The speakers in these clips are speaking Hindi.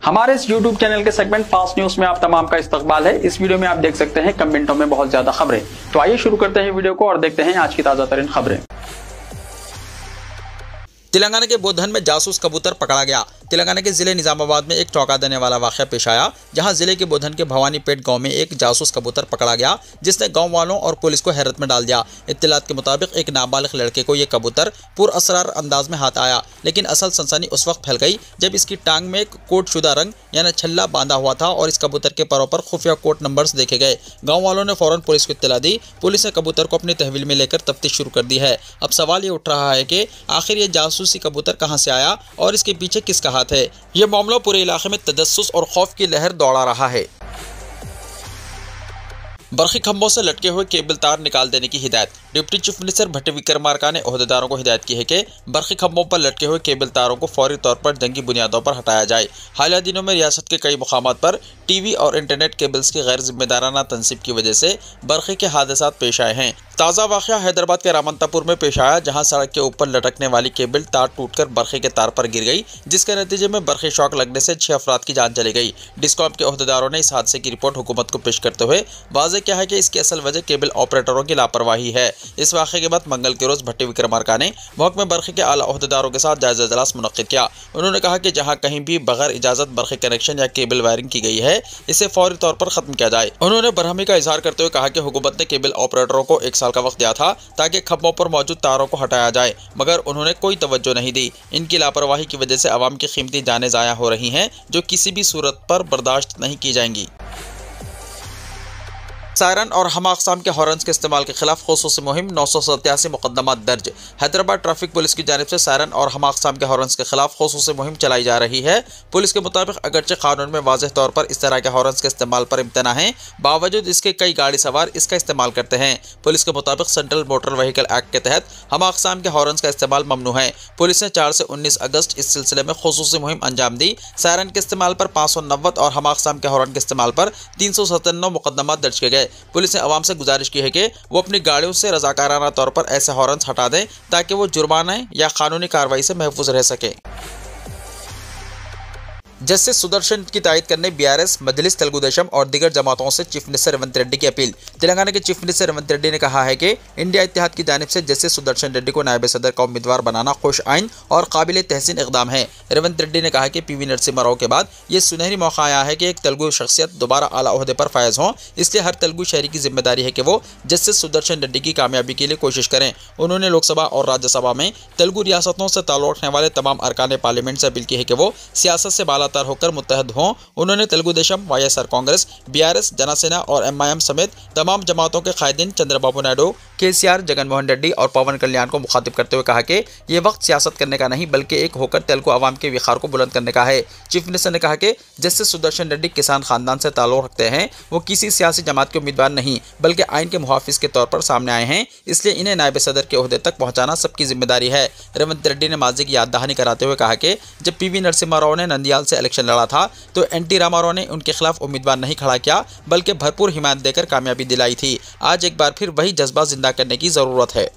हमारे इस YouTube चैनल के सेगमेंट फास्ट न्यूज में आप तमाम का इस्तकबाल है। इस वीडियो में आप देख सकते हैं कम मिनटों में बहुत ज्यादा खबरें। तो आइए शुरू करते हैं वीडियो को और देखते हैं आज की ताजा तरीन खबरें। तेलंगाना के बोधन में जासूस कबूतर पकड़ा गया। तेलंगाना के जिले निजामाबाद में एक चौंका देने वाला वाक़या पेश आया, जहां जिले के बोधन के भवानीपेट गांव में एक जासूस कबूतर पकड़ा गया, जिसने गांव वालों और पुलिस को हैरत में डाल दिया। इत्तलात के मुताबिक एक नाबालिग लड़के को यह कबूतर पुरअसरार अंदाज में हाथ आया, लेकिन असल सनसनी उस वक्त फैल गई जब इसकी टांग में एक कोटशुदा रंग यानी छल्ला बांधा हुआ था और इस कबूतर के परों पर खुफिया कोड नंबर्स देखे गए। गाँव वालों ने फौरन पुलिस को इत्तला दी। पुलिस ने कबूतर को अपनी तहवील में लेकर तफ्तीश शुरू कर दी है। अब सवाल ये उठ रहा है कि आखिर ये जासूसी कबूतर कहां से आया और इसके पीछे किसका हाथ है। यह मामला पूरे इलाके में तजस्सुस और खौफ की लहर दौड़ा रहा है। बरखी खंभों से लटके हुए केबल तार निकाल देने की हिदायत। Deputy chief minister Bhatti Vikramarka ने ओहदेदारों को हिदायत की है कि बरखी खंभों पर लटके हुए केबल तारों को फौरी तौर पर जंगी बुनियादों पर हटाया जाए। हालिया दिनों में रियासत के कई मुकामात पर टीवी और इंटरनेट केबल्स की गैर जिम्मेदाराना तनसीब की वजह से बरखी के हादसा पेश आए हैं। ताज़ा वाक़या हैदराबाद के रामंतापुर में पेश आया, जहां सड़क के ऊपर लटकने वाली केबल तार टूटकर बरखी के तार पर गिर गई, जिसके नतीजे में बरखी शॉक लगने से 6 अफराद की जान चली गई। डिस्कॉम के ओहदेदारों ने इस हादसे की रिपोर्ट हुकूमत को पेश करते हुए वाज़ेह किया है कि इसकी असल वजह केबल ऑपरेटरों की लापरवाही है। इस वाक़े के बाद मंगल के रोज भट्टी विक्रमार्का ने महकमे बरखी के आला ओहदेदारों के साथ जायजा इजलास मुनक्किद किया। उन्होंने कहा कि जहाँ कहीं भी बगैर इजाज़त बरखी कनेक्शन या केबल वायरिंग की गई है, इसे फौरी तौर पर खत्म किया जाए। उन्होंने बरहमी का इजहार करते हुए कहा कि हुकूमत ने केबल ऑपरेटरों को 1 साल का वक्त दिया था ताकि खंभों पर मौजूद तारों को हटाया जाए, मगर उन्होंने कोई तवज्जो नहीं दी। इनकी लापरवाही की वजह से आवाम की कीमती जानें ज़ाया हो रही हैं, जो किसी भी सूरत पर बर्दाश्त नहीं की जाएंगी। सायरन और हम अक़साम के हॉर्न्स के इस्तेमाल के खिलाफ खुसूसी मुहिम 987 मुकदमा दर्ज। हैदराबाद ट्रैफिक पुलिस की जानिब से सायरन और हम अक़साम के हॉर्न्स के खिलाफ खुसूसी मुहिम चलाई जा रही है। पुलिस के मुताबिक अगरचे कानून में वाज़ेह तौर पर इस तरह के हॉर्न्स के इस्तेमाल पर इम्तना है, बावजूद इसके कई गाड़ी सवार इसका इस्तेमाल करते हैं। पुलिस के मुताबिक सेंट्रल मोटर व्हीकल एक्ट के तहत हम अक़साम के हॉर्न्स का इस्तेमाल ममनू है। पुलिस ने 4 से 19 अगस्त इस सिलसिले में खुसूसी मुहिम अंजाम दी। सायरन के इस्तेमाल पर 590 और हम अक़साम के हॉर्न के इस्तेमाल पर 397 मुकदमा दर्ज किए गए। पुलिस ने आवाम से गुजारिश की है कि वो अपनी गाड़ियों से रज़ाकाराना तौर पर ऐसे हॉर्न्स हटा दें ताकि वो जुर्माने या कानूनी कार्रवाई से महफूज रह सके। जस्टिस सुदर्शन की तायद करने बीआरएस, मजलिस तेलुगुदेशम और दीगर जमातों से चीफ मिनिस्टर रेवंत रेड्डी की अपील। तेलंगाना के चीफ मिनिस्टर रेवंत रेड्डी ने कहा है कि इंडिया इत्तेहाद की जानिब से जस्टिस सुदर्शन रेड्डी को नायब सदर का उम्मीदवार बनाना खुश आइन और काबिल तहसीन इक़दाम है। रेवंत रेड्डी ने कहा कि पीवी नरसिम्हा राव के बाद ये सुनहरी मौका आया है कि एक तेलुगु शख्सियत दोबारा आला ओहदे पर फायज हों, इसलिए हर तेलुगु शहरी की जिम्मेदारी है कि वो जस्टिस सुदर्शन रेड्डी की कामयाबी के लिए कोशिश करें। उन्होंने लोकसभा और राज्यसभा में तेलुगु रियासतों से ताल्लुक़ रखने वाले तमाम अरकान पार्लियामेंट से अपील की है कि वो सियासत से बालातर होकर मुत्तहद हों। उन्होंने तेलुगुदेशम, वाईएसआर कांग्रेस, बीआरएस, जनसेना और एमआईएम समेत तमाम जमातों के कायदीन चंद्रबाबू नायडू, केसीआर, जगनमोहन रेड्डी और पवन कल्याण को मुखातिब करते हुए कहा कि ये वक्त सियासत करने का नहीं बल्कि एक होकर तेलुगु आवाम के विखार को बुलंद करने का है। चीफ मिनिस्टर ने कहा कि जस्टिस सुदर्शन रेड्डी किसान खानदान से ताल्लुक़ रखते हैं, वो किसी सियासी जमात के उम्मीदवार नहीं बल्कि आइन के मुहाफिज के तौर पर सामने आए हैं, इसलिए इन्हें नायब सदर के ओहदे तक पहुँचाना सबकी जिम्मेदारी है। रेवंत रेड्डी ने माजी की याद दहानी कराते हुए कहा कि जब पीवी नरसिम्हा राव ने नंदियाल से इलेक्शन लड़ा था तो एनटी रामाराव ने उनके खिलाफ उम्मीदवार नहीं खड़ा किया बल्कि भरपूर हिमायत देकर कामयाबी दिलाई थी। आज एक बार फिर वही जज्बा जिंदा करने की ज़रूरत है।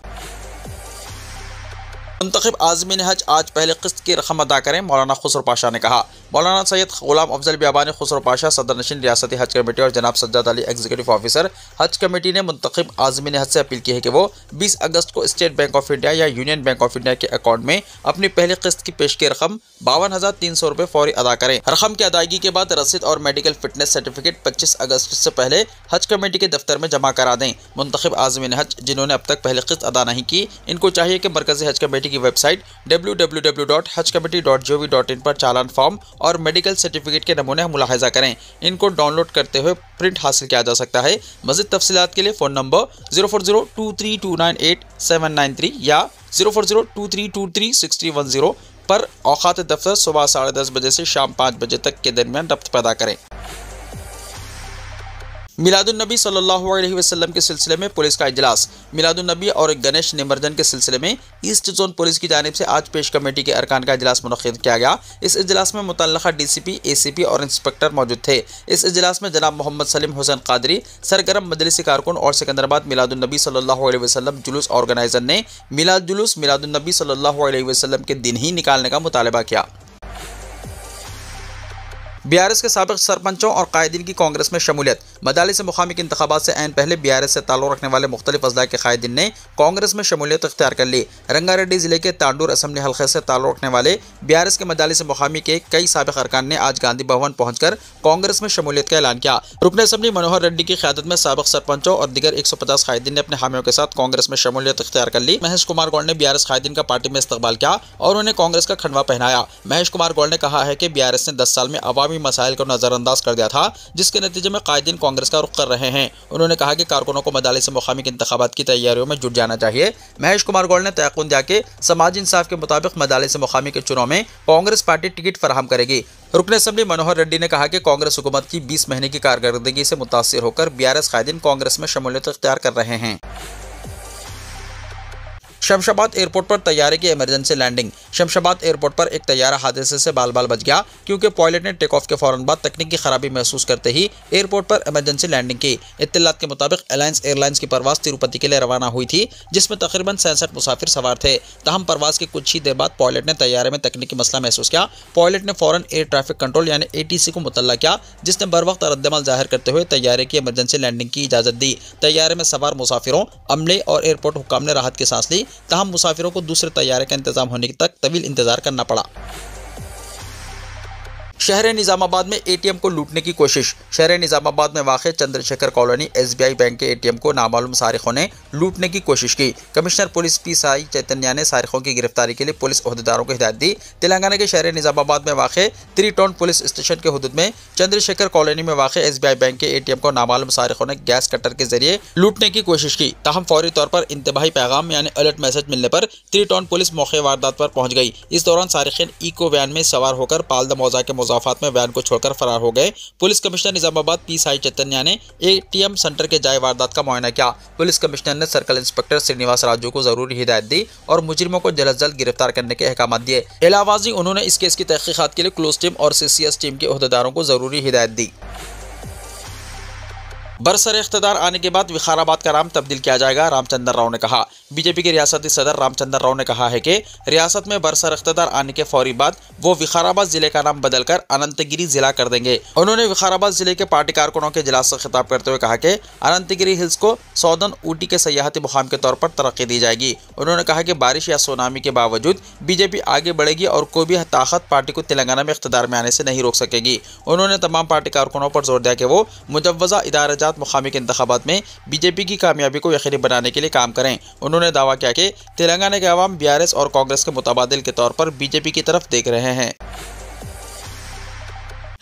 मुंतखब आज़मीन हज आज पहले किस्त की रकम अदा करें, मौलाना खुसरो पाशा ने कहा। मौलाना सैयद गुलाम अफजल बियाबानी खुसरो पाशा सदर नशीन रियासती हज कमेटी और जनाब सज्जाद अली एग्जीक्यूटिव ऑफिसर हज कमेटी ने मुंतखब आज़मीन हज से अपील की है कि वो 20 अगस्त को स्टेट बैंक ऑफ इंडिया या यूनियन बैंक ऑफ इंडिया के अकाउंट में अपनी पहली किस्त की पेश की रकम 52,300 रुपये फौरी अदा करें। रकम की अदायगी के बाद रसीद और मेडिकल फिटनेस सर्टिफिकेट 25 अगस्त से पहले हज कमेटी के दफ्तर में जमा करा दें। मुंतखब आज़मीन हज जिन्होंने अब तक पहली किस्त अदा नहीं की, इनको चाहिए कि मरकजी हज कमेटी की वेबसाइट www.hajcommittee.gov.in पर चालान फॉर्म और मेडिकल सर्टिफिकेट के नमूने मुलाहिजा करें। इनको डाउनलोड करते हुए प्रिंट हासिल किया जा सकता है। मज़ीद तफसीलात के लिए फ़ोन नंबर 040232988793 या 0402323610 पर औकात दफ्तर सुबह 10:30 बजे से शाम 5 बजे तक के दरमियान रब्त पैदा करें। मिलादुन्नबी सल्लल्लाहु अलैहि वसल्लम के सिलसिले में पुलिस का इजलास। मिलादुन्नबी और गणेश निमज्जन के सिलसिले में ईस्ट जोन पुलिस की जानिब से आज पेश कमेटी के अरकान का इजलास मुनक्किद किया गया। इस इजलास में मुतल्लका डीसीपी, एसीपी और इंस्पेक्टर मौजूद थे। इस इजलास में जनाब मोहम्मद सलीम हुसैन कादरी, सरगर्म मजलिसी कारकुन और सिकंदराबाद मिलादुन्नबी सल्लल्लाहु अलैहि वसल्लम जुलूस ऑर्गेनाइजर ने मिलाद जुलूस मिलादुन्नबी सल्लल्लाहु अलैहि वसल्लम के दिन ही निकालने का मुतालबा किया। बीआरएस के साबिक सरपंचों और कायदीन की कांग्रेस में शमूलियत। मदालिस मुकामी के इंतखाबात से ऐन पहले बीआरएस से ताल्लुक रखने वाले मुख्तलिफ अज़ला के कायदीन ने कांग्रेस में शमूलियत इख्तियार कर ली। रंगारेड्डी जिले के तांडूर असम्बली हल्के से ताल्लुक रखने वाले बीआरएस के मदालिस मुकामी के कई साबिक अरकान ने आज गांधी भवन पहुंचकर कांग्रेस में शमूलियत का ऐलान किया। रुकन असम्बली मनोहर रेड्डी की क़यादत में साबिक सरपंचों और दीगर 150 कायदीन ने अपने हामियों के साथ कांग्रेस में शमूलियत इख्तियार कर ली। महेश कुमार गौड़ ने बीआरएस कायदीन का पार्टी में इस्तकबाल किया और उन्हें कांग्रेस का खंडवा पहनाया। महेश कुमार गौड़ ने कहा है कि बीआरएस ने 10 साल में अवामी मसाइल को नजरअंदाज कर दिया था, जिसके नतीजे में कायदीन कांग्रेस का रुख कर रहे हैं। उन्होंने कहा कि कारकुनों को मदालिस मुकामी के इंतखाबात की तैयारियों में जुट जाना चाहिए। महेश कुमार गौड़ ने तयक़ुन दिया कि समाजी इंसाफ के मुताबिक मदालिस मुकामी के चुनाव में कांग्रेस पार्टी टिकट फराहम करेगी। रुकन असम्बली मनोहर रेड्डी ने कहा कि कांग्रेस हुकूमत की 20 महीने की कारकर्दगी से मुतासिर होकर बीआरएस कायदीन कांग्रेस में शमूलियत इख्तियार कर रहे हैं। शमशाबाद एयरपोर्ट पर तैयारे की इमरजेंसी लैंडिंग। शमशाबाद एयरपोर्ट पर एक तैयारा हादसे से बाल बाल बच गया, क्योंकि पायलट ने टेक ऑफ के फौरन बाद तकनीकी खराबी महसूस करते ही एयरपोर्ट पर इमरजेंसी लैंडिंग की। इत्तलात के मुताबिक अलायंस एयरलाइंस की परवाज़ तिरुपति के लिए रवाना हुई थी, जिसमें तकरीबन 67 मुसाफिर सवार थे। तहम परवाज़ के कुछ ही देर बाद पायलट ने तैयारे में तकनीकी मसला महसूस किया। पायलट ने फौरन एयर ट्रैफिक कंट्रोल यानी ATC को मुतल्ला किया, जिसने बर वक्त रद्दमल जाहिर करते हुए तैयारे की इमरजेंसी लैंडिंग की इजाज़त दी। तैयारे में सवार मुसाफिरों, अमले और एयरपोर्ट हुक्काम ने राहत की सांस ली। तहम मुसाफिरों को दूसरे तैयारे का इंतजाम होने तक तवील इंतजार करना पड़ा। शहर निजामाबाद में ATM को लूटने की कोशिश। शहर निजामाबाद में वाक़ चंद्रशेखर कॉलोनी SBI बैंक के ATM को नामालूम सारिकों ने लूटने की कोशिश की। कमिश्नर पुलिस PSI चैतन्या ने सारिकों की गिरफ्तारी के लिए पुलिस ओहदेदारों को हिदायत दी। तेलंगाना के शहर निजामाबाद में वाक़ 3 टाउन पुलिस स्टेशन के हुदूद में चंद्रशेखर कॉलोनी में वाक़ SBI बैंक के ATM को नामालूम सारिकों ने गैस कटर के जरिए लूटने की कोशिश की। ताहम फौरी तौर पर इंतबाही पैगाम यानी अलर्ट मैसेज मिलने पर 3 टाउन पुलिस मौके वारदात पर पहुंच गई। इस दौरान सारिकीन इको वैन में सवार होकर पालदा मौजा के मुजाफात में वैन को छोड़कर फरार हो गए। Police commissioner Nizamabad PSI Chaitanya ने ATM सेंटर के जाए वारदात का मुआयना किया। पुलिस कमिश्नर ने सर्कल इंस्पेक्टर श्रीनिवास राजू को जरूरी हिदायत दी और मुजरिमों को जल्द अज जल्द गिरफ्तार करने के अहकाम दिए। इलावाजी उन्होंने इस केस की तहकीकात के लिए क्लोज टीम और CCS टीम के ओहदेदारों को जरूरी हिदायत दी। बरसर इख्तिदार आने के बाद विखाराबाद का नाम तब्दील किया जाएगा, रामचंद्र राव ने कहा। बीजेपी के रियासती सदर रामचंद्र राव ने कहा है कि रियासत में बरसर इख्तिदार आने के फौरी बाद वो विखाराबाद जिले का नाम बदलकर अनंतगिरी जिला कर देंगे। उन्होंने विखाराबाद जिले के पार्टी कारकुनों के इजलास से खिताब करते हुए कहा कि अनंतगिरी हिल्स को सौदर्न ऊटी के सयाहती मुकाम के तौर पर तरक्की दी जाएगी। उन्होंने कहा कि बारिश या सुनामी के बावजूद बीजेपी आगे बढ़ेगी और कोई भी ताकत पार्टी को तेलंगाना में इख्तिदार में आने से नहीं रोक सकेगी। उन्होंने तमाम पार्टी कारकुनों पर जोर दिया कि वो मुजव्वज़ा इदाराजात मुकामी के इंतखाबात में बीजेपी की कामयाबी को यकीनी बनाने के लिए काम करें। उन्होंने दावा किया कि तेलंगाना के अवाम बीआरएस और कांग्रेस के मुतबादिल के तौर पर बीजेपी की तरफ देख रहे हैं।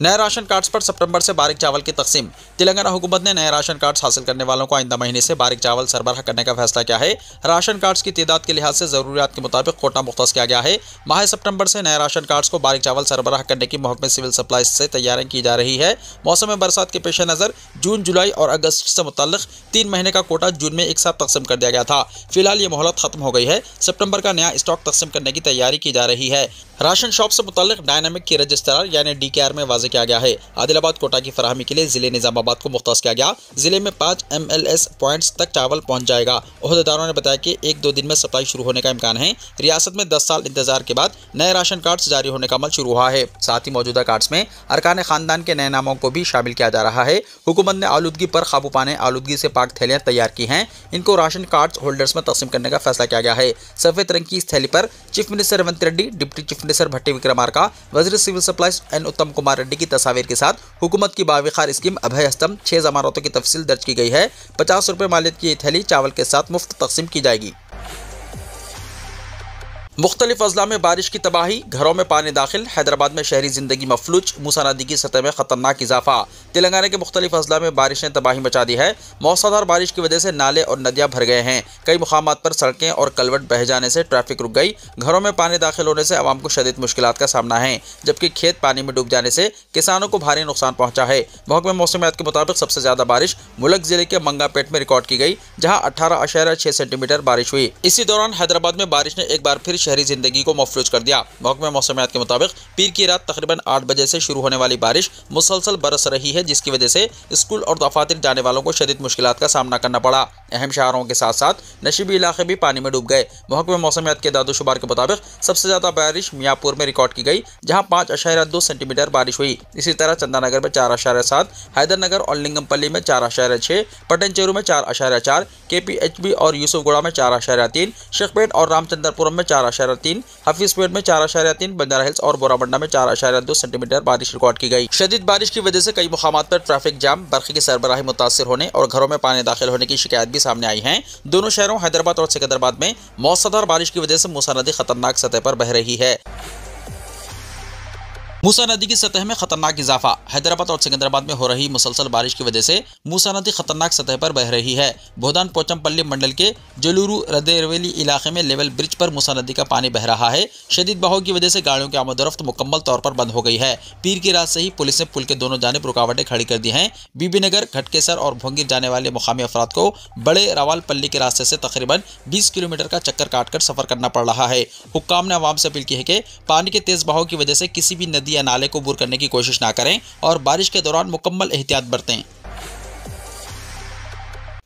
नए राशन कार्ड्स पर सितंबर से बारीक चावल की तकसीम। तेलंगाना हुकूमत ने नए राशन कार्ड्स हासिल करने वालों को आइंदा महीने से बारीक चावल सरबराह करने का फैसला किया है। राशन कार्ड्स की तादाद के लिहाज से ज़रूरियात के मुताबिक कोटा मुख्तस किया गया है। माह सितंबर से नए राशन कार्ड्स को बारीक चावल सरबराह करने की महकमे सिविल सप्लाईज से तैयारी की जा रही है। मौसम बरसात के पेश नज़र जून, जुलाई और अगस्त से मुतल्लिक 3 महीने का कोटा जून में एक साथ तकसीम कर दिया गया था। फिलहाल ये मोहलत खत्म हो गई है। सितंबर का नया स्टॉक तकसीम करने की तैयारी की जा रही है। राशन शॉप से मुतल्लिक डायनामिक की रजिस्ट्रार यानी DKR में वाज़ेह किया गया है। आदिलाबाद कोटा की फराहमी के लिए जिले निजामाबाद को मुख्तस किया गया। जिले में 5 MLS पॉइंट्स तक चावल पहुंच जाएगा। ओहदेदारों ने बताया कि 1-2 दिन में सप्लाई शुरू होने का इम्कान है। रियासत में 10 साल इंतजार के बाद नए राशन कार्ड्स जारी होने का अमल शुरू हुआ है। साथ ही मौजूदा कार्ड्स में अरकान खानदान के नए नामों को भी शामिल किया जा रहा है। हुकूमत ने आलूदगी पर काबू पाने आलूदगी से पाक थैलियाँ तैयार की हैं। इनको राशन कार्ड्स होल्डर्स में तकसीम करने का फैसला किया गया है। सफ़ेद रंग की इस थैली पर chief minister Revanth Reddy, deputy chief minister Bhatti Vikramarka, वज़ीर सिविल सप्लाईज N उत्तम कुमार रेड्डी की तस्वीर के साथ हुकूमत की बाविखार स्कीम अभय हस्तम 6 ज़मानतों की तफसील दर्ज की गई है। 50 रुपये मालियत की ये थैली चावल के साथ मुफ्त तकसीम की जाएगी। मुख्तलिफ अजला में बारिश की तबाही, घरों में पानी दाखिल। हैदराबाद में शहरी जिंदगी मफलूज, मूसा नदी की सतह में खतरनाक इजाफा। तेलंगाना के मुख्तलिफ अजला में बारिश ने तबाही मचा दी है। मौसलाधार बारिश की वजह से नाले और नदियाँ भर गए हैं। कई मुकामात पर सड़कें और कलवट बह जाने से ट्रैफिक रुक गई। घरों में पानी दाखिल होने से आवाम को शदीद मुश्किलात का सामना है, जबकि खेत पानी में डूब जाने से किसानों को भारी नुकसान पहुंचा है। महकमे मौसमियात के मुताबिक सबसे ज्यादा बारिश मुल्क जिले के मंगापेट में रिकॉर्ड की गई, जहाँ 18.6 सेंटीमीटर बारिश हुई। इसी दौरान हैदराबाद में बारिश ने एक बार फिर शहरी जिंदगी को महफूज कर दिया। महकमे मौसमियात के मुताबिक पीर की रात तकरीबन 8 बजे से शुरू होने वाली बारिश मुसलसल बरस रही है, जिसकी वजह से स्कूल और दफातर जाने वालों को शदीद मुश्किलात का सामना करना पड़ा। अहम शहरों के साथ साथ नशीबी इलाके भी पानी में डूब गए। महकमे मौसमियात के दादोशुमार के मुताबिक सबसे ज्यादा बारिश मियाँपुर में रिकॉर्ड की गई, जहां 5.2 सेंटीमीटर बारिश हुई। इसी तरह चंदानगर में 4.7, हैदरनगर और लिंगमपल्ली में 4.6, पटनचेरू में 4.4, KPHB और यूसुफगुड़ा में 4.3, शेखपेट और रामचंद्रपुरम में 4.3, हफीजपेट में 4.3, बंजारा हिल्स और बोराबंडा में 4.2 सेंटीमीटर बारिश रिकॉर्ड की गई। शदीद बारिश की वजह से कई मुकामात पर ट्रैफिक जाम, बर्फ की सरबराही मुतासिर होने और घरों में पानी दाखिल होने की शिकायत भी सामने आई है। दोनों शहरों हैदराबाद और सिकंदराबाद में मौसलाधार बारिश की वजह से मूसा नदी खतरनाक सतह पर बह रही है। मूसा नदी की सतह में खतरनाक इजाफा। हैदराबाद और सिकंदराबाद में हो रही मुसलसल बारिश की वजह से मूसा नदी खतरनाक सतह पर बह रही है। भोदान पोचमपल्ली मंडल के जलूरू रदेरवेली इलाके में लेवल ब्रिज पर मूसा नदी का पानी बह रहा है। शदीद बहाव की वजह से गाड़ियों की आमदोरफ्त मुकम्मल तौर पर बंद हो गई है। पीर की रात से ही पुलिस ने पुल के दोनों जानिब रुकावटें खड़ी कर दी हैं। बीबीनगर, घटकेसर और भोंगीर जाने वाले मुकामी अफराद को बड़े रावलपल्ली के रास्ते से तकरीबन 20 किलोमीटर का चक्कर काटकर सफर करना पड़ रहा है। हुक्काम ने आवाम से अपील की है कि पानी के तेज बहाव की वजह से किसी भी नदी या नाले को अबूर करने की कोशिश ना करें और बारिश के दौरान मुकम्मल एहतियात बरतें।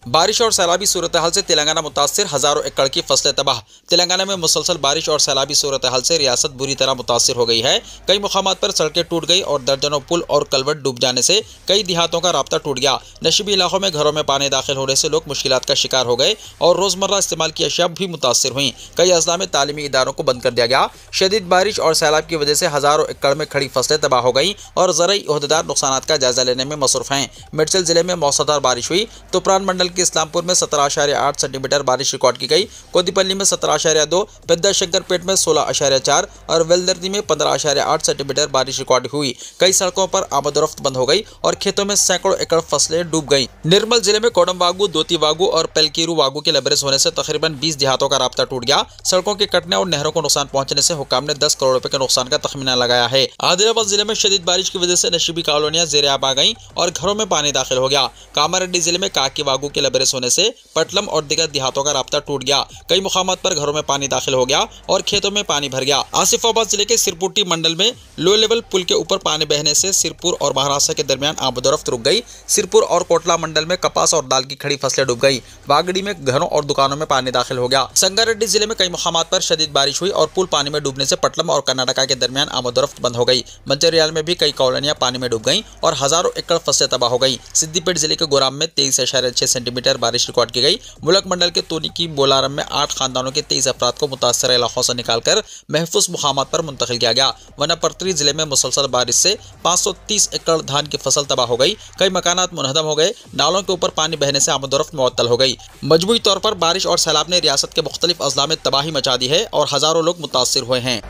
बारिश और सैलाबी सूरत हाल से तेलंगाना मुतासिर, हजारों एकड़ की फसलें तबाह। तेलंगाना में मुसलसल बारिश और सैलाबी सूरत हाल से रियासत बुरी तरह मुतासिर हो गई है। कई मुकामात पर सड़कें टूट गई और दर्जनों पुल और कलवट डूब जाने से कई देहातों का राब्ता टूट गया। नशीबी इलाकों में घरों में पानी दाखिल होने से लोग मुश्किलात का शिकार हो गए और रोजमर्रा इस्तेमाल की अशिया भी मुतासिर हुई। कई अजला में तालीमी इदारों को बंद कर दिया गया। शदीद बारिश और सैलाब की वजह से हजारों एकड़ में खड़ी फसलें तबाह हो गई और ज़राई ओहदेदार नुकसान का जायजा लेने में मसरूफ हैं। मेडचल जिले में मौसलाधार बारिश हुई। तुपरान मंडल के इस्लामपुर में 17.8 सेंटीमीटर बारिश रिकॉर्ड की गई। कोदीपल्ली में 17.2, पेद्दा शंकरपेट में 16.4 और वेलदर्दी में 15.8 सेंटीमीटर बारिश रिकॉर्ड हुई। कई सड़कों पर आमदोरफ्त बंद हो गई और खेतों में सैकड़ों एकड़ फसलें डूब गईं। निर्मल जिले में कोडम वागू, दोती वागू और पेलकीरू वागू के लबरेज होने से तकरीबन 20 देहातों का राब्ता टूट गया। सड़कों के कटने और नहरों को नुकसान पहुंचने से हुक्काम ने 10 करोड़ रुपए के नुकसान का तखमीना लगाया है। आदिलाबाद जिले में शदीद बारिश की वजह से नशीबी कॉलोनियां ज़ेर-ए-आब आ गईं और घरों में पानी दाखिल हो गया। कामारेड्डी जिले में काकी वागू के लबरेज होने से पटलम और दिगर देहातों का राब्ता टूट गया। कई मुकामात पर घरों में पानी दाखिल हो गया और खेतों में पानी भर गया। आसिफाबाद जिले के सिरपुटी मंडल में लो लेवल पुल के ऊपर पानी बहने से सिरपुर और महाराष्ट्र के दरमियान आमदोरफ्त रुक गई। सिरपुर और कोटला मंडल में कपास और दाल की खड़ी फसलें डूब गई। वागड़ी में घरों और दुकानों में पानी दाखिल हो गया। संगारेड्डी जिले में कई मुकामात पर शदीद बारिश हुई और पुल पानी में डूबने से पटलम और कर्नाटका के दरमियान आमदोरफ्त बंद हो गई। मंचरियाल में भी कई कॉलोनियां पानी में डूब गई और हजारों एकड़ फसलें तबाह हो गई। सिद्दीपेट जिले के गोराम में 23.6 सेंटीमीटर बारिश रिकॉर्ड की गई। मुलक मंडल के तोनी की बोलारम में 8 खानदानों के 23 अफराद को मुतासर इलाकों से निकालकर महफूज मुकामात पर मुंतकिल किया गया। वनापर्त्री जिले में मुसलसल बारिश से 530 एकड़ धान की फसल तबाह हो गई। कई मकानात मुनहदम हो गए। नालों के ऊपर पानी बहने से आमदोरफ्त मुअत्तल हो गई। मजमूई तौर पर बारिश और सैलाब ने रियासत के मुख्तलिफ अजला में तबाही मचा दी है और हजारों लोग मुतासिर हुए हैं।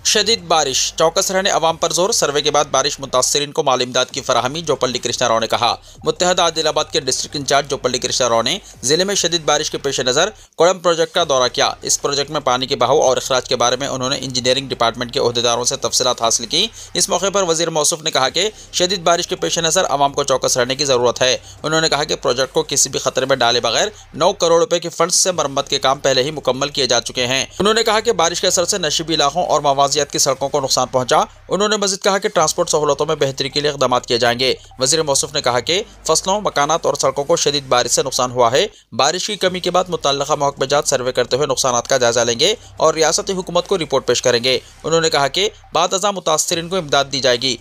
शदीद बारिश, चौकस रहने अवाम पर जोर। सर्वे के बाद बारिश मुतासरीन को माली इमदाद की फराहमी, जोपल्ली कृष्णा राव ने कहा। मुत्तहदा आदिलाबाद के डिस्ट्रिक्ट इंचार्ज जोपल्ली कृष्णा राव ने जिले में शदीद बारिश के पेश नज़र कोडम प्रोजेक्ट का दौरा किया। इस प्रोजेक्ट में पानी के बहाव और अखराज के बारे में उन्होंने इंजीनियरिंग डिपार्टमेंट के ओहदेदारों से तफसीलात हासिल की। इस मौके पर वजीर मौसूफ ने कहा कि शदीद बारिश के पेश नज़र अवाम को चौकस रहने की ज़रूरत है। उन्होंने कहा कि प्रोजेक्ट को किसी भी खतरे में डाले बगैर 9 करोड़ रुपए के फंड से मरम्मत के काम पहले ही मुकम्मल किए जा चुके हैं। उन्होंने कहा कि बारिश के असर से नशीबी इलाकों और मवाजियात की सड़कों को नुकसान पहुंचा। उन्होंने मजीद कहा कि ट्रांसपोर्ट सहूलतों में बेहतरी के लिए इक़दाम किए जाएंगे। वज़ीर मौसूफ ने कहा कि फसलों, मकानात और सड़कों को शदीद बारिश से नुकसान हुआ है। बारिश की कमी के बाद मुतल्लिक़ा महकमेजात सर्वे करते हुए नुकसानात का जायजा लेंगे और रियासती हुकूमत को रिपोर्ट पेश करेंगे। उन्होंने कहा कि बाद अज़ा मुतासरीन को इमदाद दी जाएगी।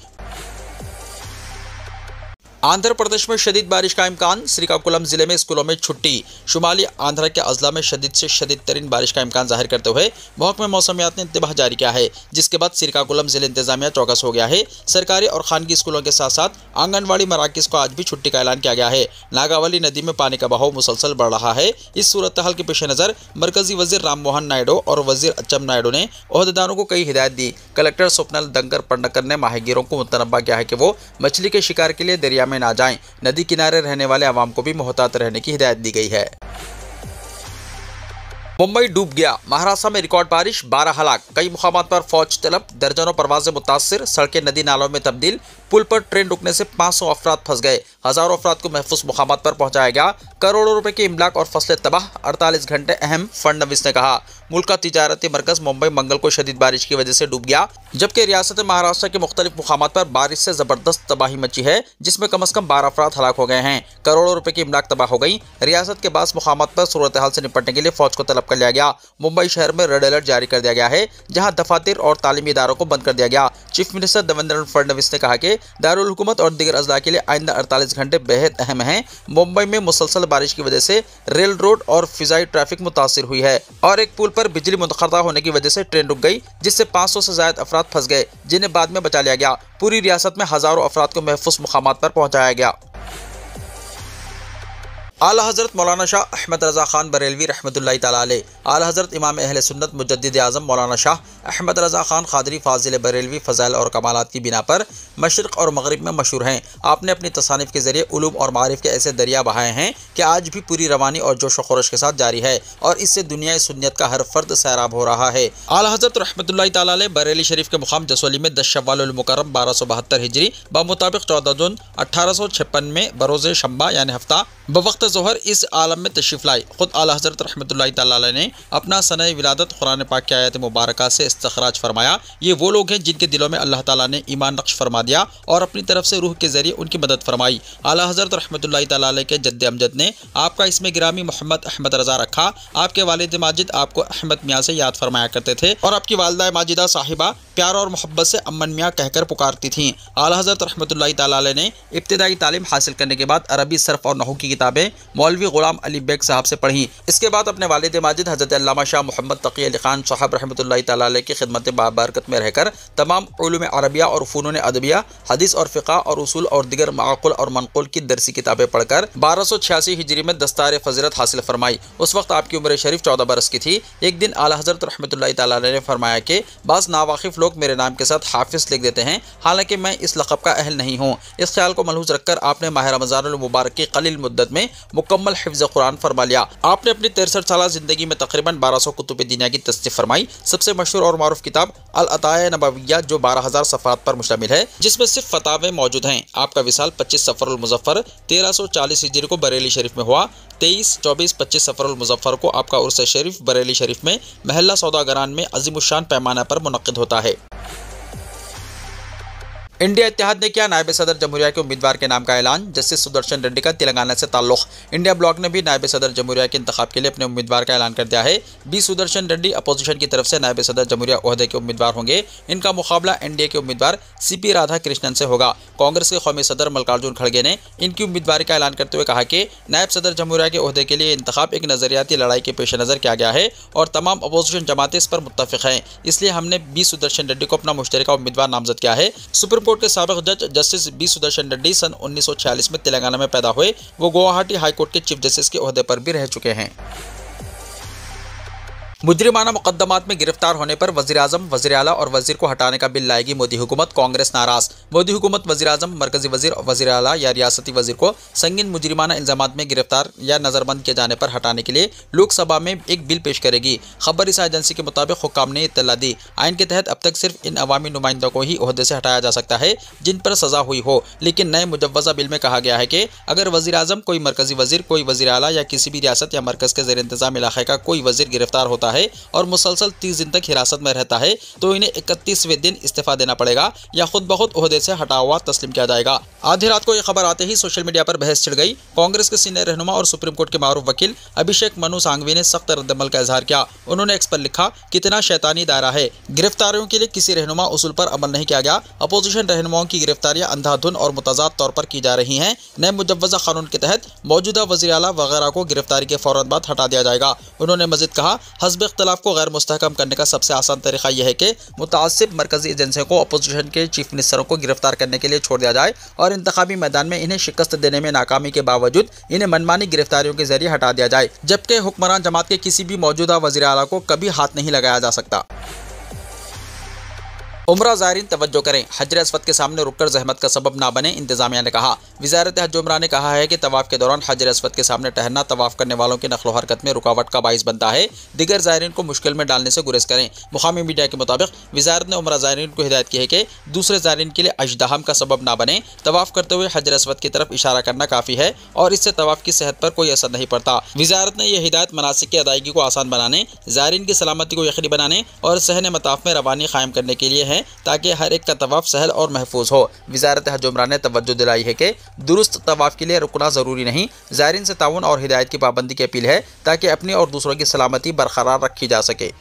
आंध्र प्रदेश में शदीद बारिश का इम्कान। श्रीकाकुलम जिले में स्कूलों में छुट्टी। शुमाली आंध्र के अजला में शदीद से शदीद तरीन बारिश का इम्कान जाहिर करते हुए महकमे मौसमियात ने इंतबाह जारी किया है, जिसके बाद श्रीकाकुलम जिले इंतजामिया चौकस हो गया है। सरकारी और खानगी स्कूलों के साथ साथ आंगनवाड़ी मराकिज को आज भी छुट्टी का ऐलान किया गया है। नागावली नदी में पानी का बहाव मुसलसल बढ़ रहा है। इस सूरत हाल के पेश नज़र मरकजी वजीर राम मोहन नायडू और वजीर अच्चम नायडू ने ओहदेदारों को कई हिदायत दी। कलेक्टर स्वप्नल दंकर पंडकर ने माहिगीरों को मुतनब्बा किया है कि वो मछली के शिकार के लिए दरिया में ना जाएं। नदी किनारे रहने वाले अवाम को भी मोहतात रहने की हिदायत दी गई है। मुंबई डूब गया। महाराष्ट्र में रिकॉर्ड बारिश, 12 हलाक। कई मुकामात पर फौज तलब, दर्जनों परवाजें मुतासिर। सड़कें नदी नालों में तब्दील। पुल पर ट्रेन रुकने से 500 अफराद फंस गए। हजारों अफराद को महफूज मुकामात पर पहुंचाया गया। करोड़ों रुपए की इमलाक और फसलें तबाह, 48 घंटे अहम, फडणवीस ने कहा। मुल्क का तिजारती मरकज मुंबई मंगल को शदीद बारिश की वजह से डूब गया, जबकि रियासत महाराष्ट्र के मुख्तलिफ मुकामात पर बारिश से जबरदस्त तबाही मची है, जिसमें कम से कम 12 अफराद हलाक हो गए हैं। करोड़ों रुपए की इमलाक तबाह हो गई। रियासत के बास मुकामात पर सूरत हाल से निपटने के लिए फौज को तलब कर लिया गया। मुंबई शहर में रेड अलर्ट जारी कर दिया गया है, जहां दफातर और तालीमी इदारों को बंद कर दिया गया। चीफ मिनिस्टर देवेंद्र फडणवीस ने कहा कि दारुल हुकूमत और दीगर अजला के लिए आइंदा 48 घंटे बेहद अहम हैं। मुंबई में मुसलसल बारिश की वजह से रेल रोड और फिजाई ट्रैफिक मुतासिर हुई है और एक पुल पर बिजली मुनक़ता होने की वजह से ट्रेन रुक गई, जिससे 500 से ज्यादा अफराद फंस गए, जिन्हें बाद में बचा लिया गया। पूरी रियासत में हजारों अफराद को महफूज मुकामात पर पहुंचाया गया। आला हज़रत मौलाना शाह अहमद रज़ा ख़ान बरेलवी रहमतुल्लाहि तआला अलैह, आला हज़रत इमाम अहले सुन्नत मुजद्दिद आज़म मौलाना शाह अहमद रज़ा ख़ान क़ादरी फ़ाज़िल बरेलवी फ़ज़ाइल और कमालात की बिना पर मशरिक़ और मग़रिब में मशहूर हैं। आपने अपनी तसानीफ़ के ज़रिए उलूम और मारिफ़ के ऐसे दरिया बहाए हैं कि आज भी पूरी रवानी और जोश व ख़रोश के साथ जारी है और इससे दुनिया सुन्नियत का हर फर्द सैराब हो रहा है। आला हज़रत रहमतुल्लाहि तआला अलैह बरेली शरीफ के मुक़ाम जसोली में 10 शव्वाल मुकर्रम 1272 हिजरी बामुताबिक 14 जून 1856 में बरोज़े शंबा यानी हफ्ता बवक्त ज़ोहर इस आलम में तशरीफ़ लाई। ख़ुद आला हज़रत रहमतुल्लाहि तआला अलैह ने अपना सने विलादत कुरान पाक की आयत मुबारका से इस्तख़राज फरमाया। ये वो लोग हैं जिनके दिलों में अल्लाह ताला ने ईमान नक्श फरमा दिया और अपनी तरफ से रूह के ज़रिए उनकी मदद फरमाई। आला हज़रत रहमतुल्लाहि तआला अलैह के जद्द अमजद ने आपका इसमें गिरामी मोहम्मद अहमद रज़ा रखा। आपके वालिद माजिद आपको अहमद मियाँ से याद फरमाया करते थे और आपकी वालिदा माजिदा साहिबा प्यार और मोहब्बत से अम्मन मियाँ कहकर पुकारती थीं। आला हज़रत रहमतुल्लाहि तआला अलैह ने इब्तिदाई तालीम हासिल करने के बाद अरबी सर्फ और नहू की किताबें मौलवी गुलाम अली बेग साहब से पढ़ी। इसके बाद अपने वालिद माजिद हज़रत अल्लामा शाह मोहम्मद तकी अली खान साहब रहमतुल्लाहि तआला अलैह की खिदमत बाबरकत में रहकर तमाम उलूम अरबिया और फ़ुनून अदबिया, हदीस और फ़िक़ा और उसूल और दिगर माक़ुल और मनक़ूल की दरसी किताबें पढ़कर 1286 हिजरी में दस्तार फ़ज़ीलत हासिल फरमाई। उस वक्त आपकी उम्र शरीफ 14 बरस की थी। एक दिन आला हज़रत रहमतुल्लाहि तआला अलैह ने फरमाया कि बाज़ नावाकिफ़ लोग मेरे नाम के साथ हाफिज़ लिख देते हैं, हालांकि मैं इस लक़ब का अहल नहीं हूँ। इस ख्याल को मलहूज़ रखकर आपने माह रमज़ानुल मुबारक की क़लील मुद्दत में मुकम्मल हिफ्ज़ कुरान फरमा लिया। आपने अपनी 63 साल ज़िंदगी में तकरीबन 1200 कुतुब दीनिया की तस्दीक़ फरमाई। सबसे मशहूर और मारूफ किताब अल अताया नबविया जो 12,000 सफ़हात पर मुश्तमिल है, जिसमें सिर्फ फतावे मौजूद हैं। आपका विसाल 25 सफ़रुल मुज़फ़्फ़र 1340 हिजरी को बरेली शरीफ में हुआ। 23, 24, 25 सफ़रुल मुज़फ़्फ़र को आपका उर्स शरीफ बरेली शरीफ में महल्ला सौदागरान में अज़ीमुश्शान पैमाना पर मुनक़्क़िद होता है। इंडिया इत्तेहाद ने किया नायब सदर जमहूरिया के उम्मीदवार के नाम का ऐलान। जस्टिस सुदर्शन रेड्डी का तेलंगाना से ताल्लुक़। इंडिया ब्लॉक ने भी नायब सदर जमहूरिया के इंतखाब के लिए अपने उम्मीदवार का ऐलान कर दिया है। बी सुदर्शन रेड्डी अपोजिशन की तरफ से नायब सदर जमहूरिया ओहदे के उम्मीदवार होंगे। इनका मुकाबला एनडीए के उम्मीदवार सीपी राधा कृष्णन से होगा। कांग्रेस के कौमी सदर मल्लिकार्जुन खड़गे ने इनकी उम्मीदवारी का ऐलान करते हुए कहा कि नायब सदर जमहूरिया के ओहदे के लिए इंतखाब एक नज़रियाती लड़ाई के पेश नज़र किया गया है और तमाम अपोजिशन जमातें इस पर मुत्तफ़िक़ हैं, इसलिए हमने बी सुदर्शन रेड्डी को अपना मुश्तरका उम्मीदवार नामजद किया है। सुप्रीम कोर्ट के साबिक़ जज जस्टिस बी सुदर्शन रेड्डी सन 1946 में तेलंगाना में पैदा हुए। वो गुवाहाटी हाई कोर्ट के चीफ जस्टिस के ओहदे पर भी रह चुके हैं। मुजरिमाना मुकदमात में गिरफ्तार होने पर वज़ीर आज़म, वज़ीर आला और वज़ीर को हटाने का बिल लाएगी मोदी हुकूमत, कांग्रेस नाराज़। मोदी हुकूमत वज़ीर आज़म, मरकजी वज़ीर और वज़ीर आला या रियासती वज़ीर को संगीन मुजरिमाना इल्ज़ामात में गिरफ्तार या नज़रबंद किए जाने पर हटाने के लिए लोकसभा में एक बिल पेश करेगी। खबर रिसाई एजेंसी के मुताबिक हुक्काम ने इत्तला दी। आइन के तहत अब तक सिर्फ इन अवामी नुमाइंदों को ही ओहदे से हटाया जा सकता है जिन पर सज़ा हुई हो, लेकिन नए मुजव्वज़ा बिल में कहा गया है कि अगर वज़ीर आज़म, कोई मरकजी वज़ीर, कोई वज़ीर आला या किसी भी रियासत या मरकज़ के ज़ेर इंतज़ाम इलाक़े का कोई वज़ीर गिरफ्तार होता है और मुसलसल 30 दिन तक हिरासत में रहता है तो इन्हें 31वें दिन इस्तीफा देना पड़ेगा या खुद ब खुद ओहदे से हटा हुआ तस्लीम किया जाएगा। आधी रात को यह खबर आते ही सोशल मीडिया पर बहस छिड़ गई। कांग्रेस के सीनियर रहनुमा और सुप्रीम कोर्ट के मारूफ वकील अभिषेक मनु सांघवी ने सख्त रद्दमल का इजहार किया। उन्होंने एक्स पर लिखा, कितना शैतानी दायरा है। गिरफ्तारियों के लिए किसी रहनुमा उसूल पर अमल नहीं किया गया। अपोजिशन रहनुमाओं की गिरफ्तारियां अंधाधुन और मुतजाद तौर पर की जा रही हैं। नए मुजव्वज़ा कानून के तहत मौजूदा वज़ीर आला वगैरह को गिरफ्तारी के फौरन बाद हटा दिया जाएगा। उन्होंने मज़ीद कहा, हस्ब इख्तिलाफ को गैर मुस्तहकम करने का सबसे आसान तरीका यह है कि मुतासिब मरकजी एजेंसियों को अपोजिशन के चीफ मिनिस्टरों को गिरफ्तार करने के लिए छोड़ दिया जाए और इंतखाबी मैदान में इन्हें शिकस्त देने में नाकामी के बावजूद इन्हें मनमानी गिरफ्तारियों के जरिए हटा दिया जाए, जबकि हुक्मरान जमात के किसी भी मौजूदा वज़ीर आला को कभी हाथ नहीं लगाया जा सकता। उम्रा ज़ायरीन तवज्जो करें, हजर अस्वद के सामने रुककर जहमत का सबब ना बने, इंतजामिया ने कहा। वज़ारत हज उम्रा ने कहा है कि तवाफ़ के दौरान हजर अस्वद के सामने ठहरना तवाफ़ करने वालों की नक़्ल व हरकत में रुकावट का बाइस बनता है। दिगर ज़ायरीन को मुश्किल में डालने से गुरेज करें। मुकामी मीडिया के मुताबिक वज़ारत ने उम्रा ज़ायरीन को हिदायत की है कि दूसरे ज़ायरीन के लिए अजदहम का सबब ना बने। तवाफ़ करते हुए हजर अस्वद की तरफ इशारा करना काफ़ी है और इससे तवाफ़ की सेहत पर कोई असर नहीं पड़ता। वज़ारत ने यह हिदायत मनासिक की अदायगी को आसान बनाने, ज़ायरीन की सलामती को यकीनी बनाने और सहन मताफ़ में रवानी कायम करने के लिए है, ताकि हर एक का तवाफ़ सहल और महफूज हो। वज़ारत हज उम्रा ने तवज्जो दिलाई है कि दुरुस्त तवाफ़ के लिए रुकना ज़रूरी नहीं, ज़ायरीन से ताउन और हिदायत की पाबंदी की अपील है, ताकि अपनी और दूसरों की सलामती बरकरार रखी जा सके।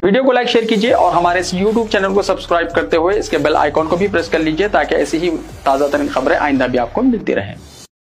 वीडियो को लाइक शेयर कीजिए और हमारे इस YouTube चैनल को सब्सक्राइब करते हुए इसके बेल आइकॉन को भी प्रेस कर लीजिए, ताकि ऐसी ही ताज़ा तरीन खबरें आइंदा भी आपको मिलती रहें।